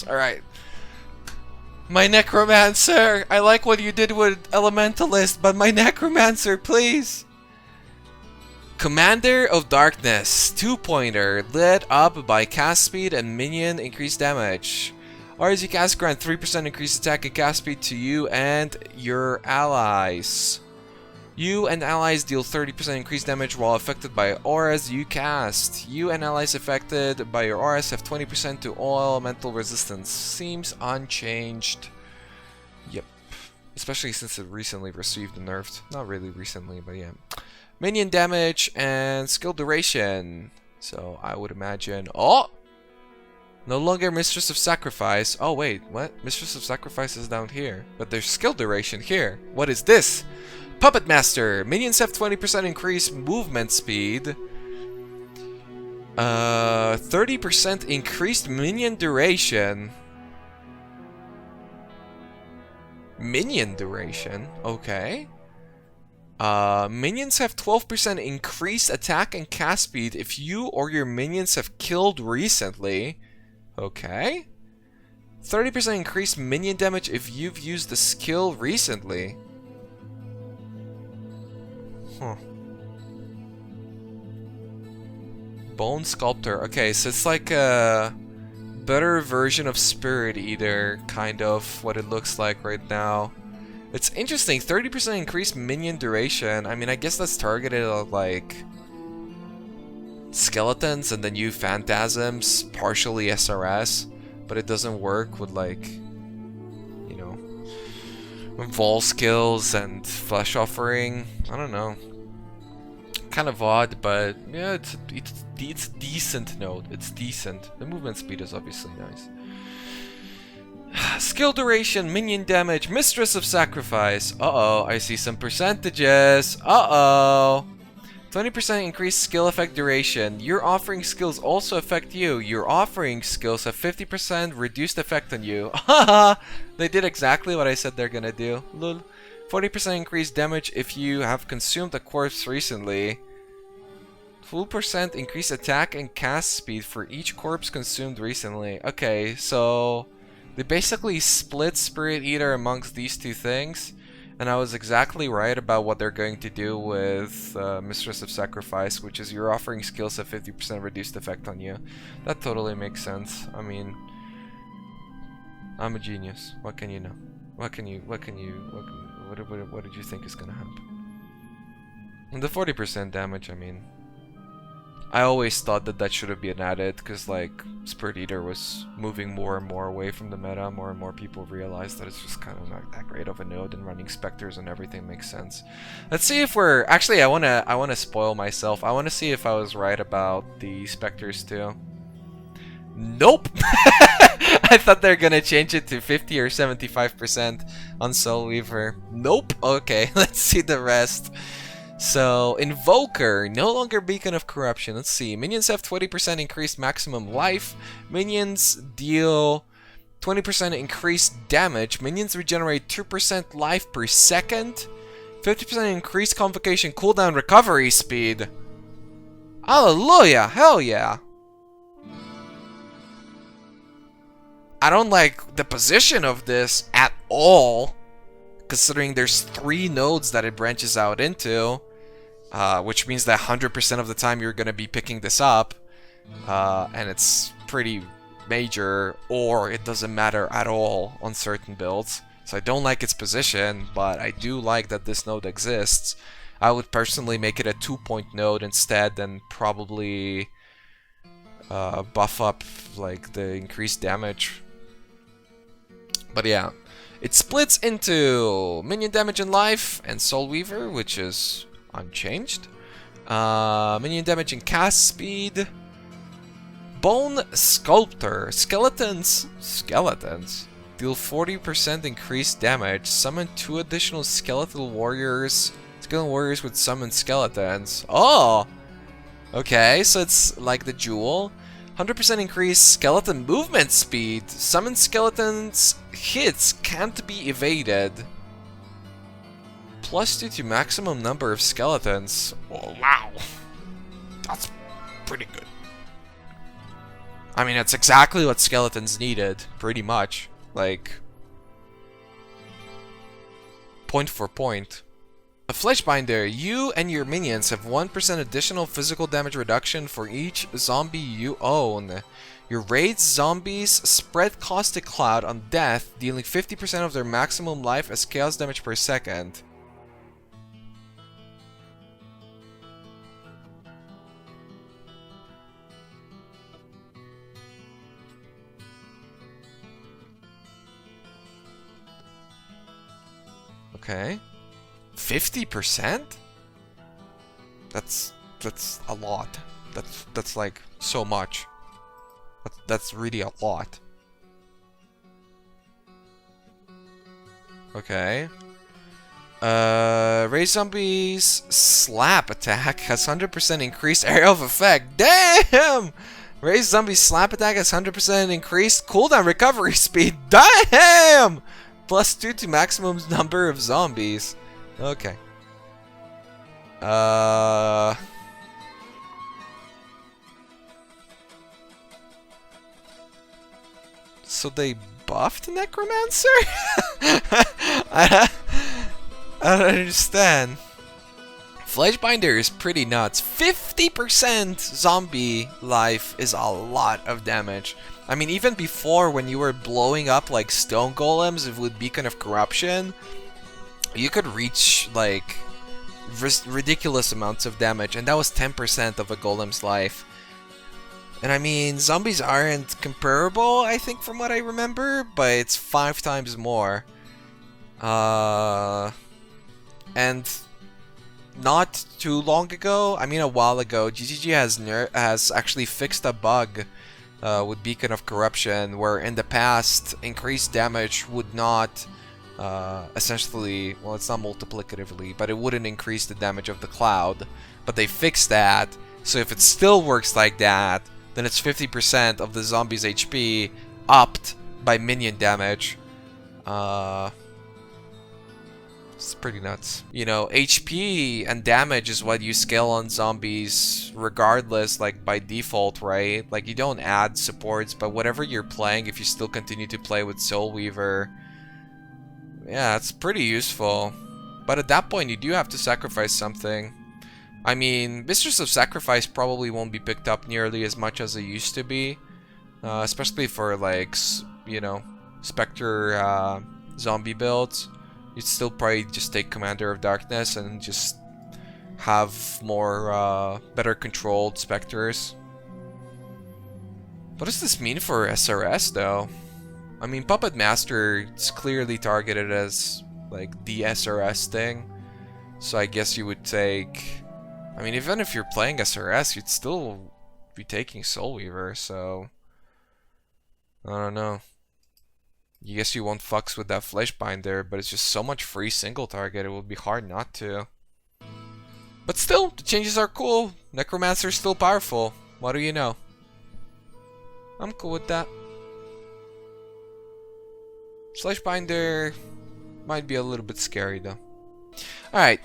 Alright. My Necromancer! I like what you did with Elementalist, but my Necromancer, please! Commander of Darkness, 2-pointer, lit up by cast speed and minion increased damage. Or as you cast, grant 3% increased attack and cast speed to you and your allies. You and allies deal 30% increased damage while affected by auras you cast. You and allies affected by your auras have 20% to all elemental resistance. Seems unchanged. Yep. Especially since it recently received a nerfed. Not really recently, but yeah. Minion damage and skill duration. So I would imagine... Oh! No longer Mistress of Sacrifice. Oh wait, what? Mistress of Sacrifice is down here. But there's skill duration here. What is this? Puppet Master. Minions have 20% increased movement speed. 30% increased minion duration. Minion duration? Okay. Minions have 12% increased attack and cast speed if you or your minions have killed recently. Okay. 30% increased minion damage if you've used the skill recently. Huh. Bone Sculptor. Okay, so it's like a better version of Spirit Eater, kind of what it looks like right now. It's interesting, 30% increased minion duration. I mean, I guess that's targeted at like skeletons and then you phantasms, partially SRS, but it doesn't work with like, you know, Vol skills and Flesh Offering. I don't know. Kind of odd, but yeah, it's decent node. It's decent. The movement speed is obviously nice. Skill duration, minion damage, Mistress of Sacrifice. Uh-oh, I see some percentages. Uh-oh. 20% increased skill effect duration. Your offering skills also affect you. Your offering skills have 50% reduced effect on you. Haha! They did exactly what I said they're gonna do. Lol. 40% increased damage if you have consumed a corpse recently. Full percent increased attack and cast speed for each corpse consumed recently. Okay, so they basically split Spirit Eater amongst these two things, and I was exactly right about what they're going to do with Mistress of Sacrifice, which is your offering skills have 50% reduced effect on you. That totally makes sense. I mean, I'm a genius. What can you know? What did you think is gonna happen? And the 40% damage, I mean, I always thought that that should have been added, because like Spirit Eater was moving more and more away from the meta. More and more people realized that it's just kind of not that great of a node, and running specters and everything makes sense. Let's see if we're actually. I wanna spoil myself. I wanna see if I was right about the specters too. Nope. I thought they're gonna change it to 50 or 75% on Soul Weaver. Nope. Okay, let's see the rest. So, Invoker, no longer Beacon of Corruption. Let's see. Minions have 20% increased maximum life. Minions deal 20% increased damage. Minions regenerate 2% life per second. 50% increased convocation cooldown recovery speed. Hallelujah! Hell yeah! I don't like the position of this at all, considering there's 3 nodes that it branches out into. Which means that 100% of the time you're going to be picking this up, and it's pretty major, or it doesn't matter at all on certain builds. So I don't like its position, but I do like that this node exists. I would personally make it a 2-point node instead, and probably buff up like the increased damage. But yeah, it splits into minion damage and life and Soul Weaver, which is unchanged. Minion damage and cast speed. Bone Sculptor. Skeletons deal 40% increased damage. Summon 2 additional skeletal warriors. Skeletal warriors with summoned skeletons. Oh! Okay, so it's like the jewel. 100% increased skeleton movement speed. Summoned skeletons hits can't be evaded. +2 to maximum number of skeletons. Oh, wow. That's pretty good. I mean, that's exactly what skeletons needed, pretty much. Like, point for point. A Fleshbinder, you and your minions have 1% additional physical damage reduction for each zombie you own. Your raid zombies spread Caustic Cloud on death, dealing 50% of their maximum life as chaos damage per second. Okay. 50%? That's a lot. That's like so much. That's really a lot. Okay. Raiz Zombies Slap attack has 100% increased area of effect. Damn! Raiz Zombies Slap attack has 100% increased cooldown recovery speed. Damn! +2 to maximum number of zombies. Okay. So they buffed Necromancer? I don't understand. Fleshbinder is pretty nuts. 50% zombie life is a lot of damage. I mean, even before, when you were blowing up like stone golems with Beacon of Corruption, you could reach like ridiculous amounts of damage, and that was 10% of a golem's life. And I mean, zombies aren't comparable, I think, from what I remember, but it's 5 times more. And not too long ago, I mean a while ago, GGG has actually fixed a bug with Beacon of Corruption, where in the past, increased damage would not essentially, well, it's not multiplicatively, but it wouldn't increase the damage of the cloud. But they fixed that, so if it still works like that, then it's 50% of the zombie's HP upped by minion damage. It's pretty nuts. You know, HP and damage is what you scale on zombies regardless, like by default, right? Like you don't add supports, but whatever you're playing, if you still continue to play with Soul Weaver, yeah, it's pretty useful. But at that point, you do have to sacrifice something. I mean, Mistress of Sacrifice probably won't be picked up nearly as much as it used to be. Especially for, like, you know, Spectre zombie builds. You'd still probably just take Commander of Darkness and just have more, better controlled Spectres. What does this mean for SRS, though? I mean, Puppet Master is clearly targeted as, like, the SRS thing. So I guess you would take... I mean, even if you're playing SRS, you'd still be taking Soul Weaver, so... I don't know. I guess you won't fucks with that Fleshbinder, but it's just so much free single target, it would be hard not to. But still, the changes are cool. Necromancer's still powerful. What do you know? I'm cool with that. Fleshbinder might be a little bit scary though. Alright.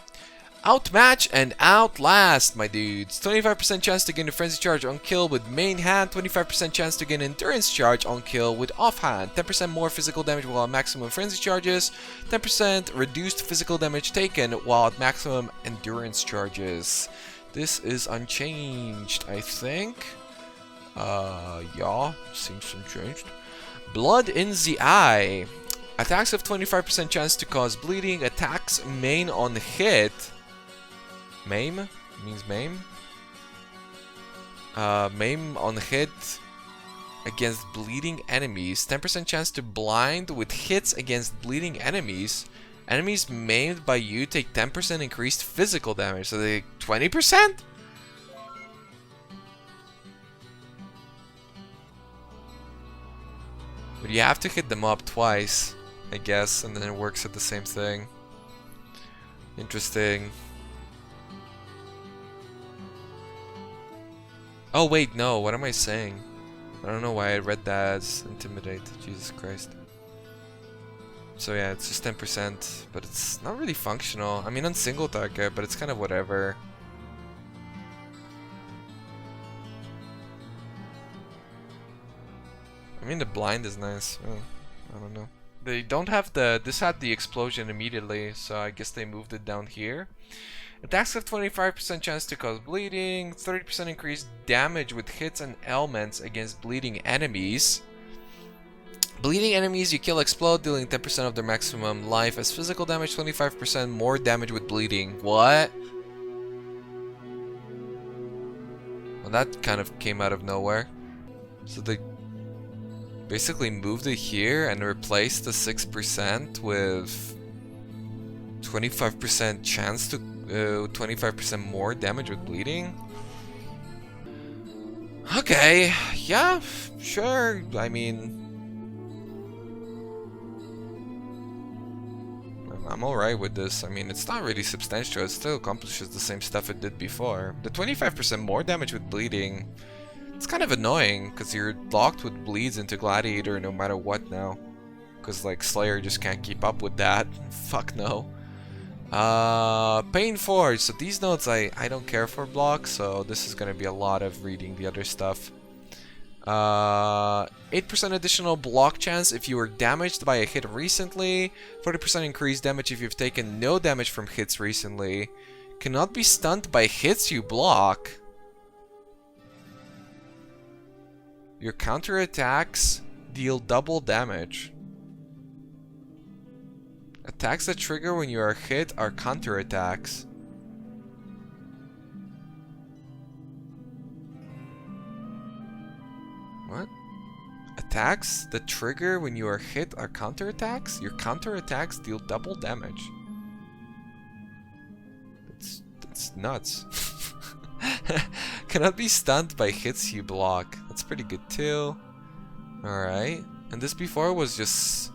Outmatch and Outlast, my dudes. 25% chance to gain a Frenzy Charge on kill with main hand. 25% chance to gain Endurance Charge on kill with offhand. 10% more physical damage while at maximum Frenzy Charges. 10% reduced physical damage taken while at maximum Endurance Charges. This is unchanged, I think. Yeah, seems unchanged. Blood in the Eye. Attacks have 25% chance to cause bleeding. Attacks main on hit. Maim? Means maim? Maim on hit against bleeding enemies. 10% chance to blind with hits against bleeding enemies. Enemies maimed by you take 10% increased physical damage. So they 20%? But you have to hit them up twice, I guess, and then it works at the same thing. Interesting. Oh wait, no, what am I saying? I don't know why I read that as Intimidate, Jesus Christ. So yeah, it's just 10%, but it's not really functional. I mean, on single target, but it's kind of whatever. I mean, the blind is nice. Oh, I don't know. They don't have the... This had the explosion immediately, so I guess they moved it down here. Attacks have 25% chance to cause bleeding, 30% increased damage with hits and ailments against bleeding enemies. Bleeding enemies you kill explode, dealing 10% of their maximum life as physical damage, 25% more damage with bleeding. What? Well, that kind of came out of nowhere. So they basically moved it here and replaced the 6% with 25% chance to 25% more damage with bleeding. Okay, yeah, sure. I mean, I'm alright with this. I mean, it's not really substantial. It still accomplishes the same stuff it did before. The 25% more damage with bleeding, it's kind of annoying because you're locked with bleeds into Gladiator no matter what now. Because like Slayer just can't keep up with that. Fuck no. Pain Forge. So these nodes I don't care for blocks, so this is gonna be a lot of reading the other stuff. 8% additional block chance if you were damaged by a hit recently. 40% increased damage if you've taken no damage from hits recently. Cannot be stunned by hits you block. Your counterattacks deal double damage. Attacks that trigger when you are hit are counterattacks. What? Attacks that trigger when you are hit are counterattacks? Your counterattacks deal double damage. That's nuts. Cannot be stunned by hits you block. That's pretty good too. Alright. And this before was just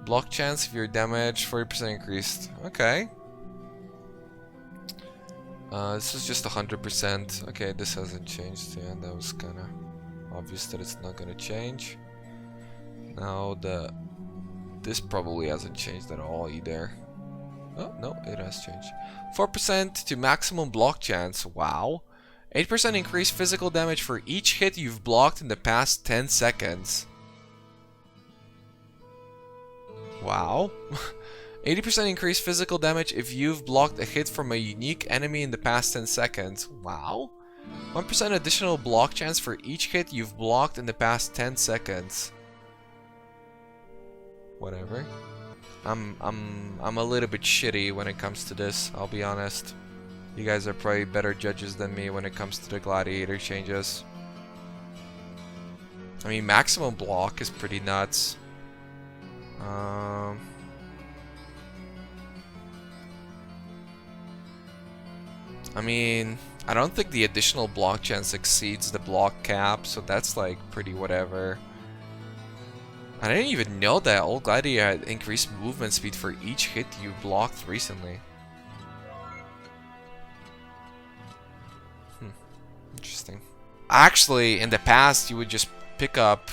block chance if you're damaged, 40% increased. Okay. This is just 100%. Okay, this hasn't changed. Yeah, that was kind of obvious that it's not gonna change. Now this probably hasn't changed at all either. Oh, no, it has changed. 4% to maximum block chance. Wow. 8% increased physical damage for each hit you've blocked in the past 10 seconds. Wow. 80% increased physical damage if you've blocked a hit from a unique enemy in the past 10 seconds. Wow. 1% additional block chance for each hit you've blocked in the past 10 seconds. Whatever. I'm a little bit shitty when it comes to this, I'll be honest. You guys are probably better judges than me when it comes to the Gladiator changes. I mean, maximum block is pretty nuts. I mean, I don't think the additional block chance exceeds the block cap, so that's like pretty whatever. I didn't even know that old Gladiator had increased movement speed for each hit you blocked recently. Interesting. Actually, in the past, you would just pick up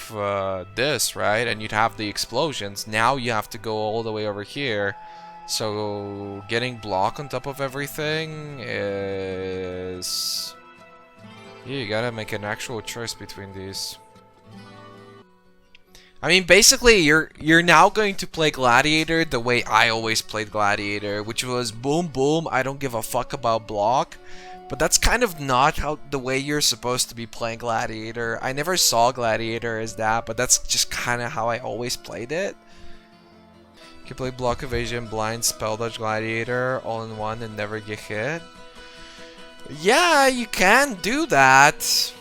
this, right? And you'd have the explosions. Now you have to go all the way over here. So getting block on top of everything is... Yeah, you gotta make an actual choice between these. I mean, basically, you're now going to play Gladiator the way I always played Gladiator, which was boom, boom, I don't give a fuck about block. But that's kind of not how the way you're supposed to be playing Gladiator. I never saw Gladiator as that, but that's just kind of how I always played it. You can play block evasion, blind, spell dodge, Gladiator all in one and never get hit. Yeah, you can do that.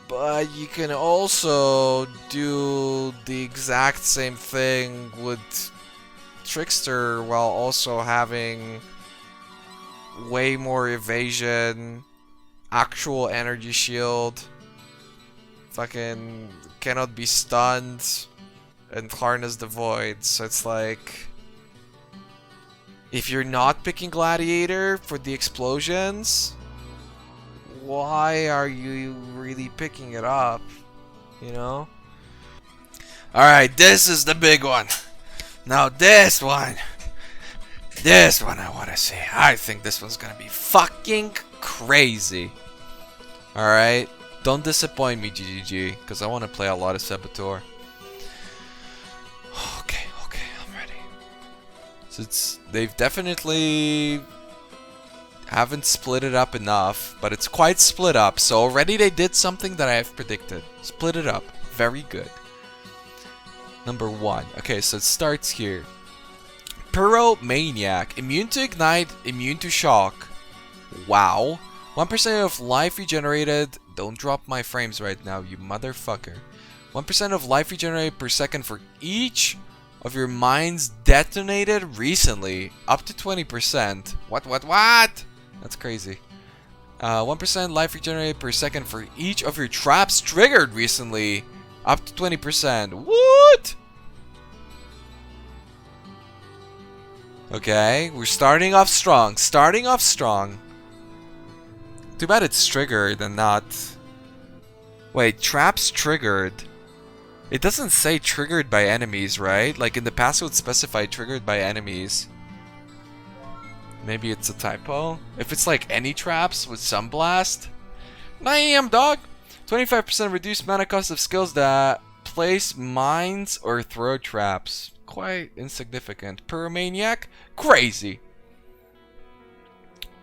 But you can also do the exact same thing with Trickster while also having way more evasion, actual energy shield, fucking cannot be stunned, and harness the void. So it's like, if you're not picking Gladiator for the explosions, why are you really picking it up? You know? Alright, this is the big one. Now this one I want to see. I think this one's gonna be fucking crazy. Alright? Don't disappoint me, GGG, because I want to play a lot of Saboteur. Okay, I'm ready. So they've definitely haven't split it up enough, but it's quite split up. So already they did something that I have predicted. Split it up. Very good. Number 1. Okay, so it starts here. Pyromaniac. Immune to ignite, immune to shock. Wow. 1% of life regenerated. Don't drop my frames right now, you motherfucker. 1% of life regenerated per second for each of your mines detonated recently. Up to 20%. What? That's crazy. 1% life regenerated per second for each of your traps triggered recently. Up to 20%. What? Okay, we're starting off strong. Too bad it's triggered and not... Wait, traps triggered. It doesn't say triggered by enemies, right? Like in the past it would specify triggered by enemies. Maybe it's a typo. If it's like any traps with Sunblast. Damn, dog! 25% reduced mana cost of skills that place mines or throw traps. Quite insignificant. Pyromaniac? Crazy!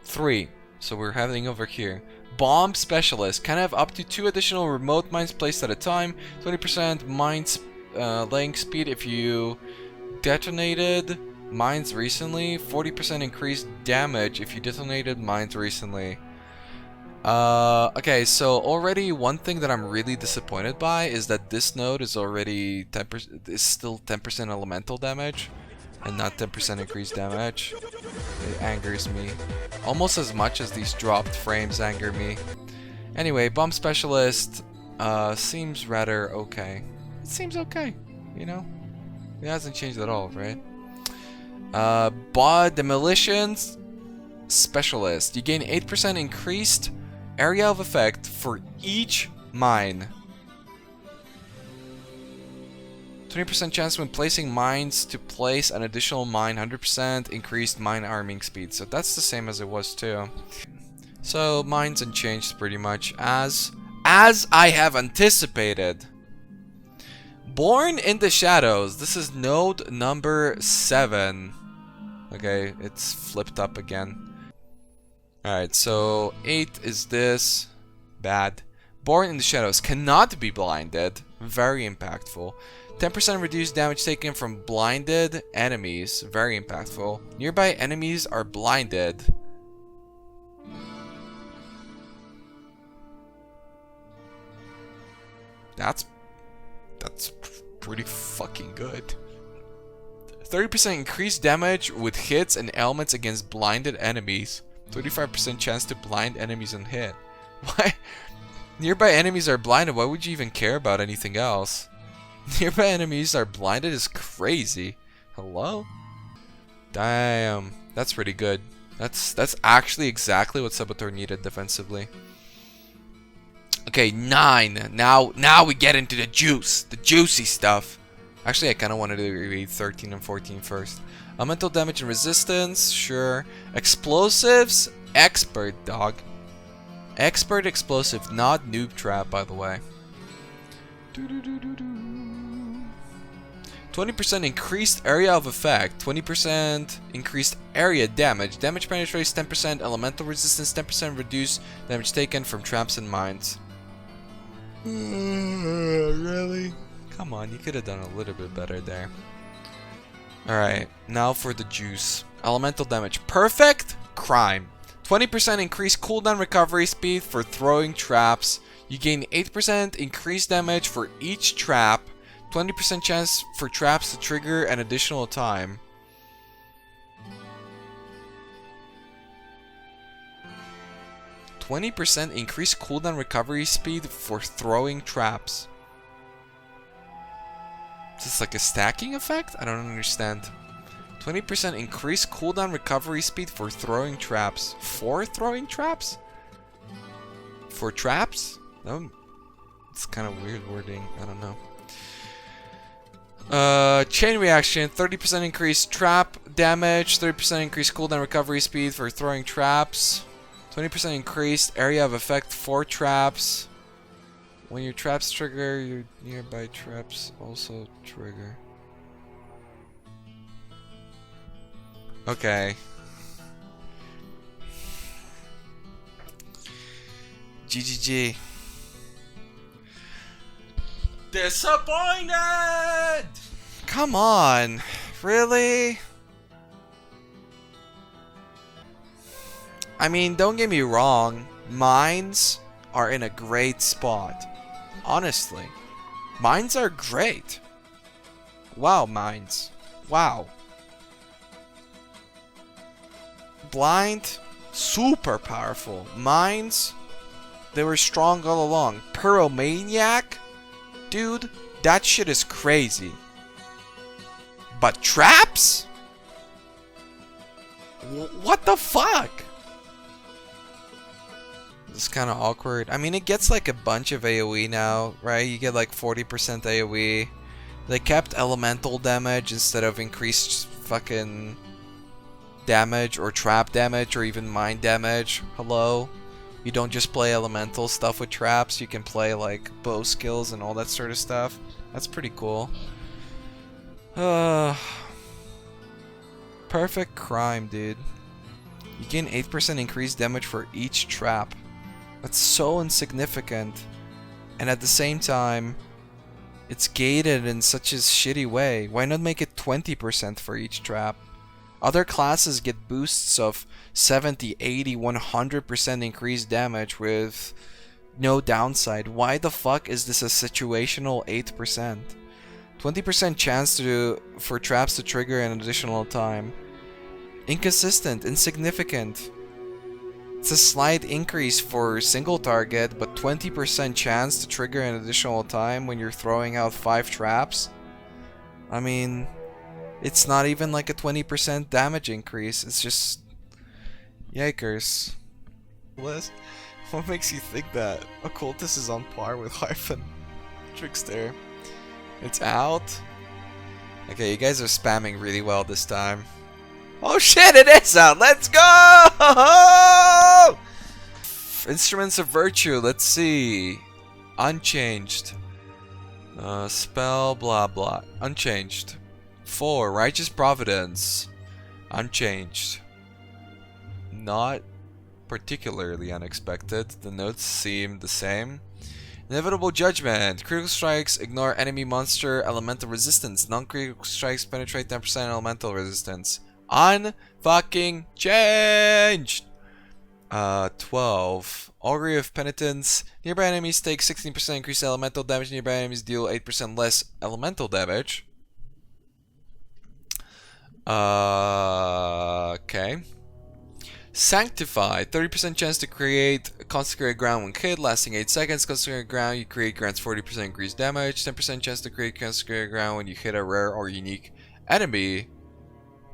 3. So we're heading over here. Bomb Specialist. Can have up to 2 additional remote mines placed at a time. 20% mines laying speed if you detonated mines recently. 40% increased damage if you detonated mines recently. Okay, so already one thing that I'm really disappointed by is that this node is already 10%, is still 10% elemental damage and not 10% increased damage. It angers me almost as much as these dropped frames anger me. Anyway, Bomb Specialist seems rather okay. It seems okay, you know? It hasn't changed at all, right? The Malicious Specialist. You gain 8% increased area of effect for each mine. 20% chance when placing mines to place an additional mine. 100% increased mine arming speed. So that's the same as it was too. So mines unchanged pretty much as I have anticipated. Born in the Shadows. This is node number 7. Okay, it's flipped up again. Alright, so 8 is this. Bad. Born in the Shadows. Cannot be blinded. Very impactful. 10% reduced damage taken from blinded enemies. Very impactful. Nearby enemies are blinded. That's pretty fucking good. 30% increased damage with hits and ailments against blinded enemies. 25% chance to blind enemies on hit. Why? Nearby enemies are blinded. Why would you even care about anything else? Nearby enemies are blinded is crazy. Hello? Damn. That's pretty good. That's actually exactly what Saboteur needed defensively. Okay, 9. Now we get into the juice. The juicy stuff. Actually, I kind of wanted to read 13 and 14 first. Elemental damage and resistance, sure. Explosives, expert, dog. Expert explosive, not noob trap, by the way. 20% increased area of effect, 20% increased area damage. Damage penetrates 10%, elemental resistance 10% reduced damage taken from traps and mines. Really? Come on, you could have done a little bit better there. Alright, now for the juice. Elemental damage. Perfect crime. 20% increased cooldown recovery speed for throwing traps. You gain 8% increased damage for each trap. 20% chance for traps to trigger an additional time. %20 increased cooldown recovery speed for throwing traps. Is this like a stacking effect? I don't understand. 20% increased cooldown recovery speed for throwing traps. For throwing traps? For traps? No, it's kind of weird wording. I don't know. Chain reaction. 30% increased trap damage. 30% increased cooldown recovery speed for throwing traps. 20% increased area of effect for traps. When your traps trigger, your nearby traps also trigger. Okay. GGG. Disappointed! Come on. Really? I mean, don't get me wrong. Mines are in a great spot. Honestly. Mines are great. Wow, mines. Wow. Blind, super powerful. Mines, they were strong all along. Pyromaniac? Dude, that shit is crazy. But traps? What the fuck? It's kind of awkward. I mean, it gets like a bunch of AoE now, right? You get like 40% AoE. They kept elemental damage instead of increased fucking damage or trap damage or even mine damage. Hello? You don't just play elemental stuff with traps. You can play like bow skills and all that sort of stuff. That's pretty cool. Perfect crime, dude. You gain 8% increased damage for each trap. That's so insignificant. And at the same time, it's gated in such a shitty way. Why not make it 20% for each trap? Other classes get boosts of 70, 80, 100% increased damage with no downside. Why the fuck is this a situational 8%? 20% chance for traps to trigger an additional time. Inconsistent, insignificant. It's a slight increase for single target, but 20% chance to trigger an additional time when you're throwing out 5 traps? I mean, it's not even like a 20% damage increase. It's just... yikers. What makes you think that? Occultist is on par with Hyphen. Trickster. It's out? Okay, you guys are spamming really well this time. Oh shit, it is out! Let's go! Instruments of Virtue, let's see. Unchanged. Spell, blah blah. Unchanged. 4. Righteous Providence. Unchanged. Not particularly unexpected. The notes seem the same. Inevitable Judgment. Critical strikes ignore enemy monster elemental resistance. Non-critical strikes penetrate 10% elemental resistance. Unfucking changed. 12. Augury of Penitence. Nearby enemies take 16% increased elemental damage. Nearby enemies deal 8% less elemental damage. Okay. Sanctify. 30% chance to create Consecrated Ground when hit, lasting 8 seconds. Consecrated Ground you create grants 40% increased damage. 10% chance to create Consecrated Ground when you hit a rare or unique enemy.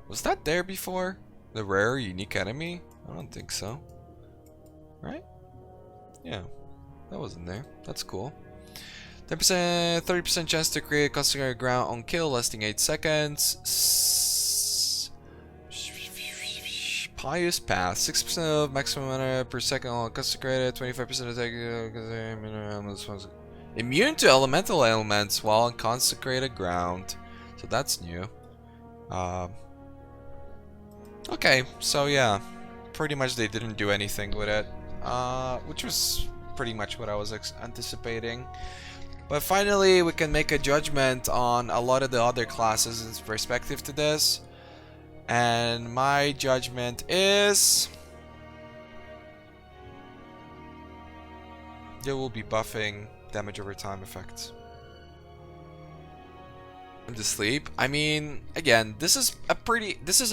Was that there before? The rare or unique enemy? I don't think so. Right? Yeah. That wasn't there. That's cool. 10%, 30% chance to create Consecrated Ground on kill, lasting 8 seconds. Pious Path. 6% of maximum mana per second on consecrated. 25% attack. Immune to elemental ailments while on consecrated ground. So that's new. Okay, so yeah. Pretty much they didn't do anything with it. Which was pretty much what I was anticipating. But finally, we can make a judgment on a lot of the other classes in perspective to this. And my judgment is... they will be buffing damage over time effects. To sleep. I mean, again, this is a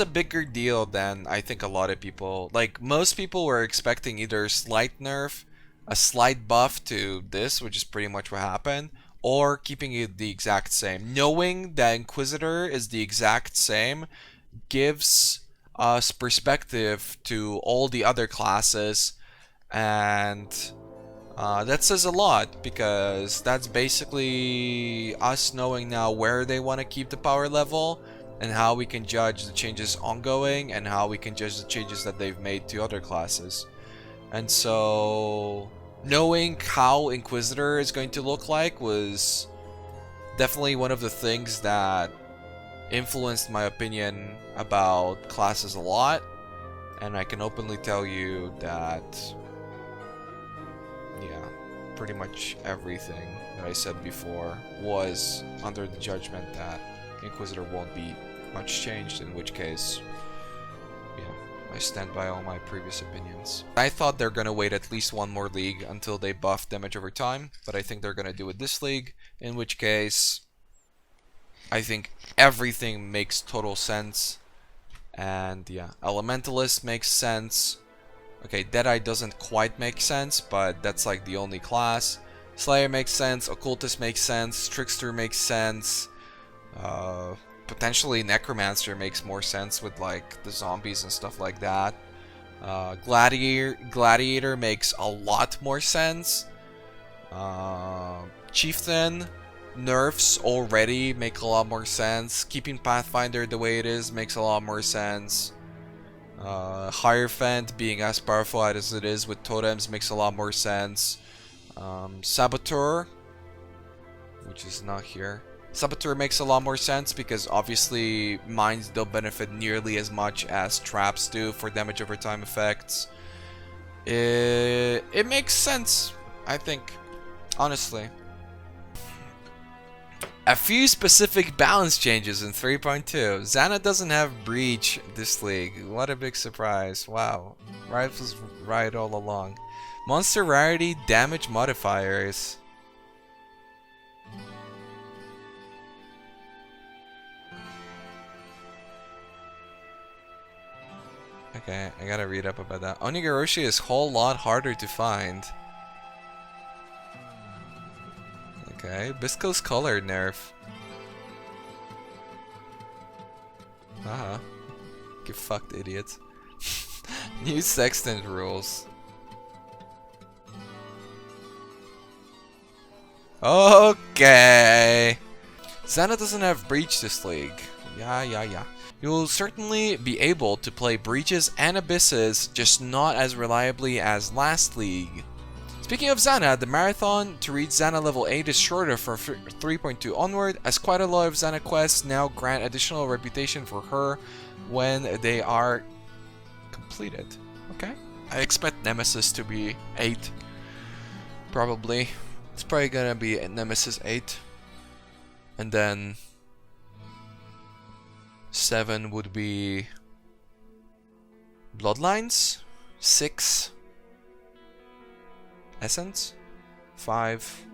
bigger deal than I think a lot of people, like most people were expecting either a slight nerf, a slight buff to this, which is pretty much what happened, or keeping it the exact same. Knowing that Inquisitor is the exact same gives us perspective to all the other classes, and that says a lot, because that's basically us knowing now where they want to keep the power level and how we can judge the changes ongoing and how we can judge the changes that they've made to other classes. And so knowing how Inquisitor is going to look like was definitely one of the things that influenced my opinion about classes a lot. And I can openly tell you that, yeah, pretty much everything that I said before was under the judgment that Inquisitor won't be much changed, in which case, yeah, I stand by all my previous opinions. I thought they're gonna wait at least one more league until they buff damage over time, but I think they're gonna do it this league, in which case, I think everything makes total sense. And yeah, Elementalist makes sense. Okay, Deadeye doesn't quite make sense, but that's like the only class. Slayer makes sense, Occultist makes sense, Trickster makes sense. Potentially Necromancer makes more sense with like the zombies and stuff like that. Gladiator makes a lot more sense. Chieftain nerfs already make a lot more sense. Keeping Pathfinder the way it is makes a lot more sense. Hierophant being as powerful as it is with totems makes a lot more sense. Saboteur, which is not here. Saboteur makes a lot more sense because obviously mines don't benefit nearly as much as traps do for damage over time effects. It makes sense, I think, honestly. A few specific balance changes in 3.2. Zana doesn't have Breach this league. What a big surprise. Wow. Raiz was right all along. Monster rarity damage modifiers. Okay, I gotta read up about that. Onigoroshi is a whole lot harder to find. Okay, Bisco's color nerf. Get fucked, idiots. New sextant rules. Okay. Zana doesn't have Breach this league. Yeah. You'll certainly be able to play Breaches and Abysses, just not as reliably as last league. Speaking of Zana, the marathon to reach Zana level 8 is shorter from 3.2 onward, as quite a lot of Zana quests now grant additional reputation for her when they are completed. Okay. I expect Nemesis to be 8. Probably. It's probably gonna be Nemesis 8. And then 7 would be Bloodlines. 6 Essence. 5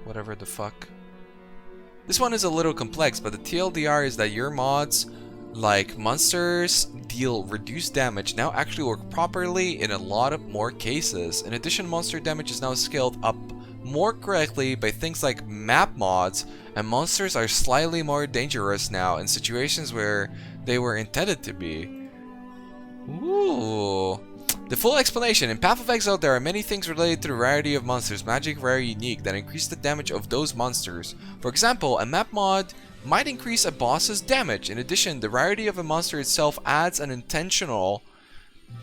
whatever the fuck. This one is a little complex, but the TLDR is that your mods, like monsters deal reduced damage, now actually work properly in a lot of more cases. In addition, monster damage is now scaled up more correctly by things like map mods, and monsters are slightly more dangerous now in situations where they were intended to be. Ooh. The full explanation. In Path of Exile, there are many things related to the rarity of monsters, magic, rare, unique, that increase the damage of those monsters. For example, a map mod might increase a boss's damage. In addition, the rarity of a monster itself adds an intentional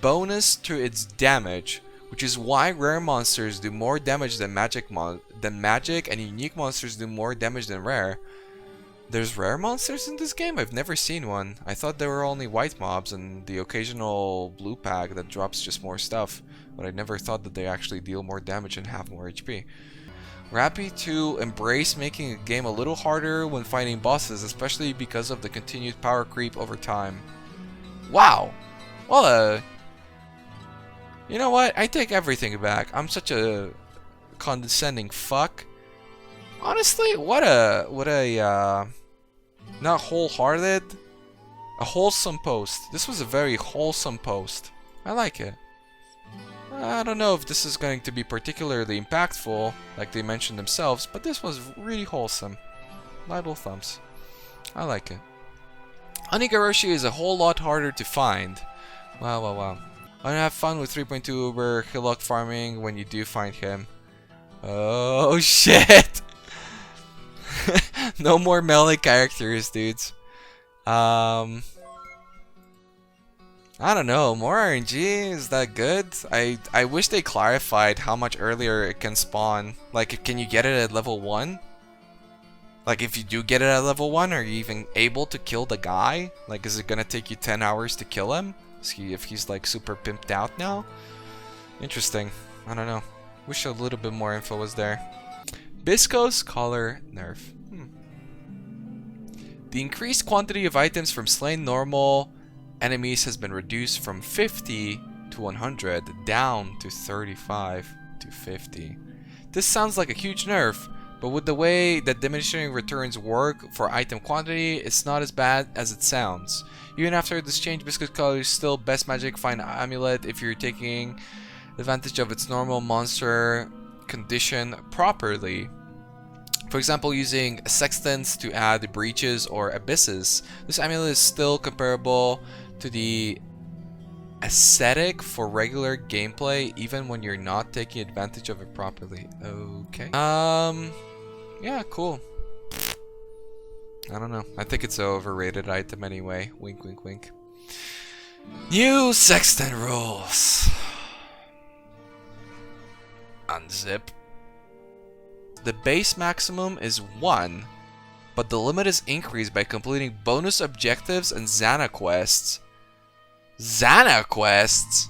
bonus to its damage, which is why rare monsters do more damage than magic, and unique monsters do more damage than rare. There's rare monsters in this game? I've never seen one. I thought there were only white mobs and the occasional blue pack that drops just more stuff, but I never thought that they actually deal more damage and have more HP. We're happy to embrace making a game a little harder when fighting bosses, especially because of the continued power creep over time. Wow! Well, you know what? I take everything back. I'm such a condescending fuck. Honestly, what a not wholehearted, a wholesome post. This was a very wholesome post. I like it. I don't know if this is going to be particularly impactful, like they mentioned themselves, but this was really wholesome. Little thumbs. I like it. Onigoroshi is a whole lot harder to find. Wow. I wanna have fun with 3.2 Uber hillock farming when you do find him. Oh shit! No more melee characters, dudes. I don't know, more RNG, is that good? I wish they clarified how much earlier it can spawn. Like, can you get it at level 1? Like, if you do get it at level 1, are you even able to kill the guy? Like, is it gonna take you 10 hours to kill him? If he's like super pimped out now? Interesting. I don't know. Wish a little bit more info was there. Bisco's collar nerf. The increased quantity of items from slain normal enemies has been reduced from 50 to 100 down to 35 to 50. This sounds like a huge nerf, but with the way that diminishing returns work for item quantity, it's not as bad as it sounds. Even after this change, Bisco's collar is still best magic find amulet if you're taking advantage of its normal monster condition properly. For example, using sextants to add breaches or abysses, this amulet is still comparable to the aesthetic for regular gameplay, even when you're not taking advantage of it properly. Okay. Yeah, cool. I don't know. I think it's an overrated item anyway. Wink, wink, wink. New sextant rules. Unzip. The base maximum is 1, but the limit is increased by completing bonus objectives and Zana quests. Zana quests?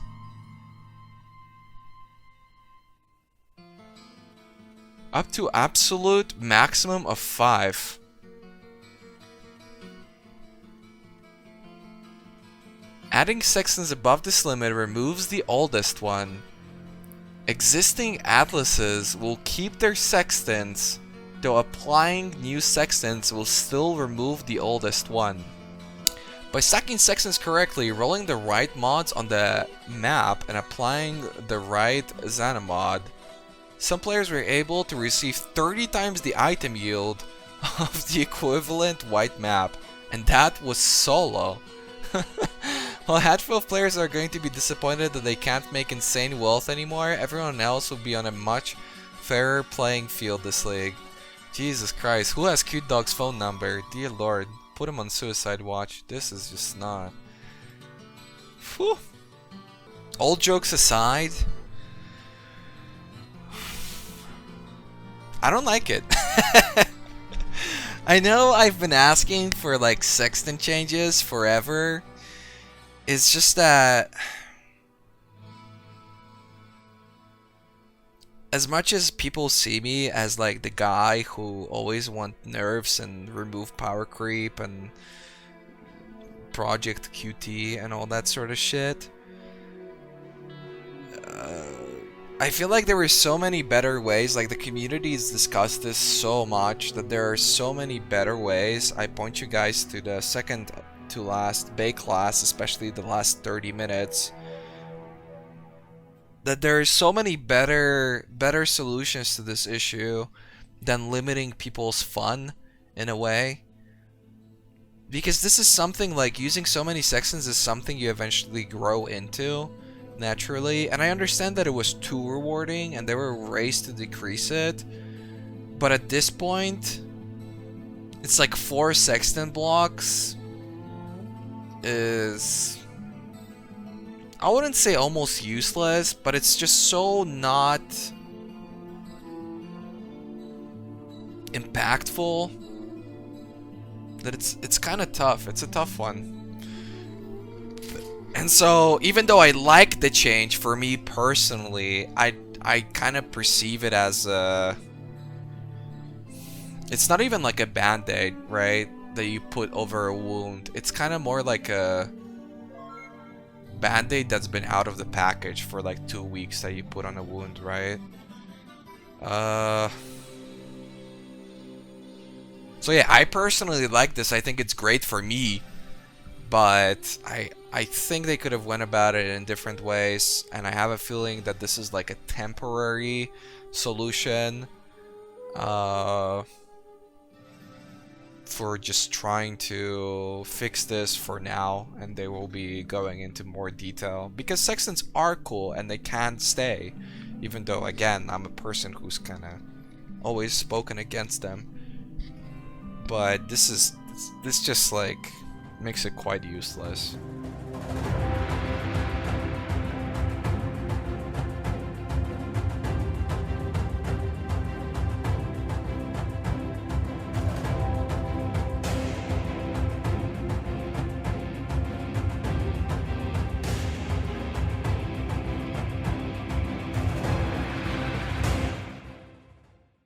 Up to absolute maximum of 5. Adding sextants above this limit removes the oldest one. Existing atlases will keep their sextants, though applying new sextants will still remove the oldest one. By stacking sextants correctly, rolling the right mods on the map, and applying the right Zana mod, some players were able to receive 30 times the item yield of the equivalent white map, and that was solo. While a handful of players are going to be disappointed that they can't make insane wealth anymore, everyone else will be on a much fairer playing field this league. Jesus Christ, who has Cute Dog's phone number? Dear Lord, put him on suicide watch. This is just not... Whew. All jokes aside, I don't like it. I know I've been asking for like sextant changes forever. It's just that as much as people see me as like the guy who always want nerfs and remove power creep and Project QT and all that sort of shit, I feel like there were so many better ways. Like, the community has discussed this so much that there are so many better ways. I point you guys to the second to last Bay class, especially the last 30 minutes, that there are so many better solutions to this issue than limiting people's fun in a way. Because this is something like using so many sextants is something you eventually grow into naturally, and I understand that it was too rewarding and there were ways to decrease it, but at this point it's like 4 sextant blocks is, I wouldn't say almost useless, but it's just so not impactful that it's kind of tough. It's a tough one. And so, even though I like the change, for me personally, I kind of perceive it as a... It's not even like a band-aid, right? That you put over a wound. It's kind of more like a band-aid that's been out of the package for like 2 weeks that you put on a wound, right? So yeah, I personally like this. I think it's great for me. But I think they could have went about it in different ways, and I have a feeling that this is like a temporary solution for just trying to fix this for now, and they will be going into more detail because sextants are cool and they can stay, even though again I'm a person who's kind of always spoken against them. But this just like makes it quite useless.